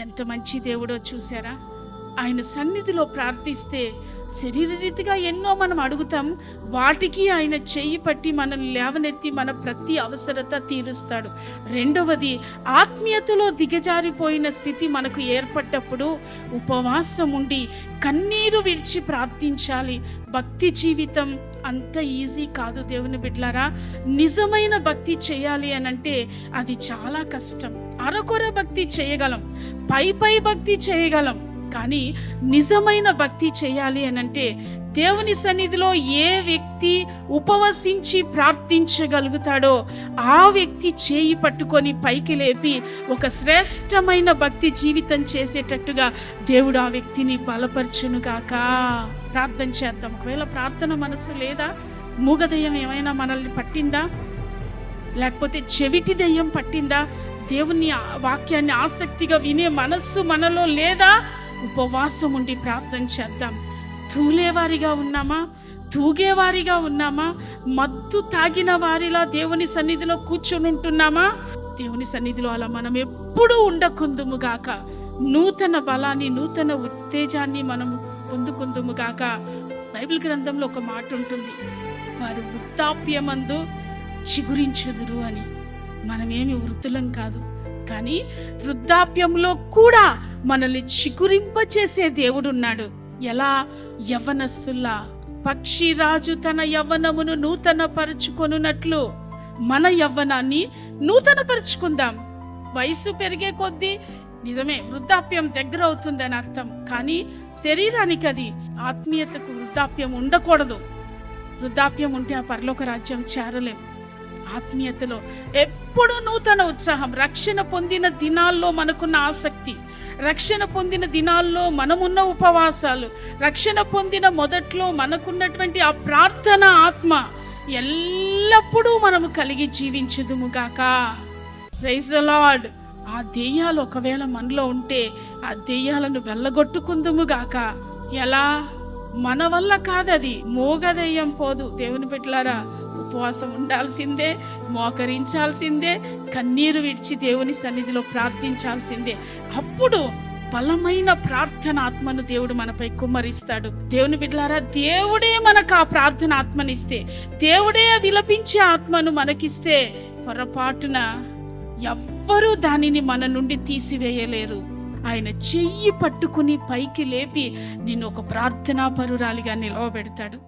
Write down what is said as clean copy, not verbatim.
ఎంత మంచి దేవుడో చూసారా? ఆయన సన్నిధిలో ప్రార్థిస్తే శరీరరీతిగా ఎన్నో మనం అడుగుతాం, వాటికి ఆయన చెయ్యి పట్టి మనల్ని లేవనెత్తి మన ప్రతి అవసరత తీరుస్తాడు. రెండవది, ఆత్మీయతలో దిగజారిపోయిన స్థితి మనకు ఏర్పడ్డప్పుడు ఉపవాసం ఉండి కన్నీరు విడిచి ప్రార్థించాలి. భక్తి జీవితం అంత ఈజీ కాదు దేవుని బిడ్డలారా. నిజమైన భక్తి చేయాలి అనంటే అది చాలా కష్టం. అరకొర భక్తి చేయగలం, పై భక్తి చేయగలం, కానీ నిజమైన భక్తి చేయాలి అనంటే దేవుని సన్నిధిలో ఏ వ్యక్తి ఉపవసించి ప్రార్థించగలుగుతాడో ఆ వ్యక్తి చేయి పట్టుకొని పైకి లేపి ఒక శ్రేష్టమైన భక్తి జీవితం చేసేటట్టుగా దేవుడు ఆ వ్యక్తిని బలపరచునుగాక. ప్రార్థన చేద్దాం. ఒకవేళ ప్రార్థన మనసు లేదా, మూగ దెయ్యం ఏమైనా మనల్ని పట్టిందా, లేకపోతే చెవిటి దెయ్యం పట్టిందా, దేవుని వాక్యాన్ని ఆసక్తిగా వినే మనస్సు మనలో లేదా, ఉపవాసం ఉండి ప్రార్థన చేద్దాం. తూలేవారిగా ఉన్నామా, తూగేవారిగా ఉన్నామా, మత్తు తాగిన వారిలా దేవుని సన్నిధిలో కూర్చొని ఉంటున్నామా? దేవుని సన్నిధిలో అలా మనం ఎప్పుడూ ఉండకుందుముగాక. నూతన బలాన్ని, నూతన ఉత్తేజాన్ని మనం పొందుకుందుముగాక. బైబిల్ గ్రంథంలో ఒక మాట ఉంటుంది, వారు వృద్ధాప్యమందు చిగురించుదురు అని. మనమేమి వృద్ధులం కాదు, కానీ వృద్ధాప్యంలో కూడా మనల్ని చిగురింపచేసే దేవుడున్నాడు. ఎలా? యవ్వనస్తుల్లా పక్షిరాజు తన యవ్వనమును నూతన పరుచుకొనున్నట్లు మన యవ్వనాన్ని నూతన పరుచుకుందాం. వయసు పెరిగే కొద్దీ నిజమే వృద్ధాప్యం దగ్గర అవుతుందని అర్థం, కానీ శరీరానికి అది, ఆత్మీయతకు వృద్ధాప్యం ఉండకూడదు. వృద్ధాప్యం ఉంటే ఆ పరలోక రాజ్యం చేరలేం. ఆత్మీయతలో ఎప్పుడు నూతన ఉత్సాహం. రక్షణ పొందిన దినాల్లో మనకున్న ఆసక్తి, రక్షణ పొందిన దినాల్లో మనమున్న ఉపవాసాలు, రక్షణ పొందిన మొదట్లో మనకున్నటువంటి ఆ ప్రార్థన ఆత్మ ఎల్లప్పుడూ మనము కలిగి జీవించుదుముగాక. Praise the lord. ఆ దెయ్యాలు ఒకవేళ మనలో ఉంటే ఆ దెయ్యాలను వెళ్ళగొట్టుకుందుముగాక. ఎలా? మన వల్ల కాదది. మోగ దెయ్యం పోదు దేవుని బిడ్డలారా. ఉపవాసం ఉండాల్సిందే, మోకరించాల్సిందే, కన్నీరు విడిచి దేవుని సన్నిధిలో ప్రార్థించాల్సిందే. అప్పుడు బలమైన ప్రార్థన ఆత్మను దేవుడు మనపై కుమ్మరిస్తాడు. దేవుని బిడ్డలారా, దేవుడే మనకు ఆ ప్రార్థన ఆత్మనిస్తే, దేవుడే విలపించే ఆత్మను మనకిస్తే పొరపాటున ఎవ్వరూ దానిని మన నుండి తీసివేయలేరు. ఆయన చెయ్యి పట్టుకుని పైకి లేపి నిన్ను ఒక ప్రార్థనా పరురాలిగా నిలవబెడతాడు.